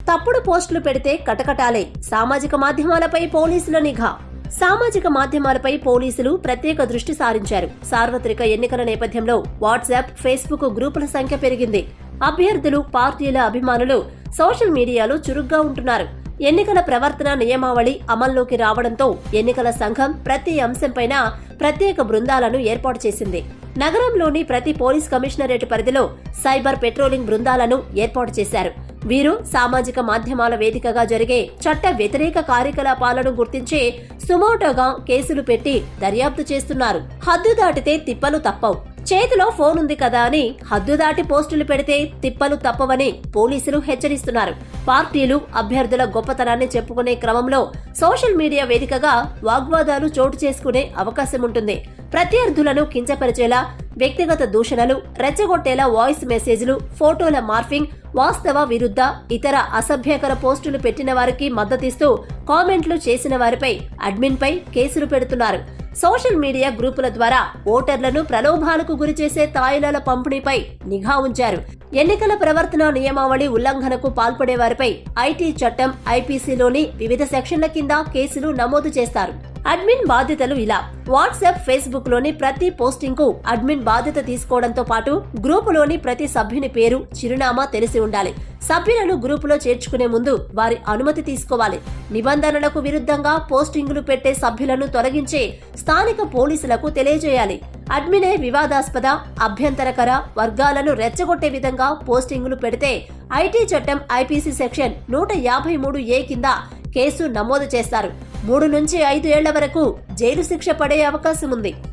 తప్పుడు పోస్టులు పెడితే కటకటాలే. సామాజిక మాధ్యమాలపై పోలీసుల నిఘా. సామాజిక మాధ్యమాలపై పోలీసులు ప్రత్యేక దృష్టి సారించారు. సార్వత్రిక ఎన్నికల నేపథ్యంలో వాట్సాప్, ఫేస్బుక్ గ్రూపుల సంఖ్య పెరిగింది. అభ్యర్థులు, పార్టీల అభిమానులు సోషల్ మీడియాలో చురుగ్గా ఉంటున్నారు. ఎన్నికల ప్రవర్తన నియమావళి అమల్లోకి రావడంతో ఎన్నికల సంఘం ప్రతి అంశంపైన ప్రత్యేక బృందాలను ఏర్పాటు చేసింది. నగరంలోని ప్రతి పోలీస్ కమిషనరేట్ పరిధిలో సైబర్ పెట్రోలింగ్ బృందాలను ఏర్పాటు చేశారు. వీరు సామాజిక మాధ్యమాల వేదికగా జరిగే చట్ట వ్యతిరేక కార్యకలాపాలను గుర్తించి సుమోటోగా కేసులు పెట్టి దర్యాప్తు చేస్తున్నారు. హద్దు దాటితే తిప్పలు తప్పవు. చేతిలో ఫోన్ ఉంది కదా అని హద్దు దాటి పోస్టులు పెడితే తిప్పలు తప్పవని పోలీసులు హెచ్చరిస్తున్నారు. పార్టీలు, అభ్యర్థుల గొప్పతనాన్ని చెప్పుకునే క్రమంలో సోషల్ మీడియా వేదికగా వాగ్వాదాలు చోటు చేసుకునే అవకాశం ఉంటుంది. ప్రత్యర్థులను కించపరిచేలా వ్యక్తిగత దూషణలు, రెచ్చగొట్టేలా వాయిస్ మెసేజ్లు, ఫోటోల మార్ఫింగ్, వాస్తవ విరుద్ధ ఇతర అసభ్యకర పోస్టులు పెట్టిన వారికి మద్దతిస్తూ కామెంట్లు చేసిన వారిపై అడ్మిన్పై కేసులు పెడుతున్నారు. సోషల్ మీడియా గ్రూపుల ద్వారా ఓటర్లను ప్రలోభాలకు గురిచేసే తాయిలాల పంపిణీపై నిఘా ఉంచారు. ఎన్నికల ప్రవర్తన నియమావళి ఉల్లంఘనకు పాల్పడే వారిపై ఐటీ చట్టం, ఐపీసీలోని వివిధ సెక్షన్ల కింద కేసులు నమోదు చేస్తారు. అడ్మిన్ బాధ్యతలు ఇలా: వాట్సాప్, ఫేస్బుక్ లోని ప్రతి పోస్టింగ్ కు అడ్మిన్ బాధ్యత తీసుకోవడంతో పాటు గ్రూపులోని ప్రతి సభ్యుని పేరు, చిరునామా తెలిసి ఉండాలి. సభ్యులను గ్రూపులో చేర్చుకునే ముందు వారి అనుమతి తీసుకోవాలి. నిబంధనలకు విరుద్ధంగా పోస్టింగులు పెట్టే సభ్యులను తొలగించి స్థానిక పోలీసులకు తెలియజేయాలి. అడ్మినే వివాదాస్పద, అభ్యంతరకర వర్గాలను రెచ్చగొట్టే విధంగా పోస్టింగులు పెడితే ఐటీ చట్టం, ఐపీసీ సెక్షన్ 153A కింద కేసు నమోదు చేస్తారు. 3 నుంచి 5 ఏళ్ల వరకు జైలు శిక్ష పడే అవకాశం ఉంది.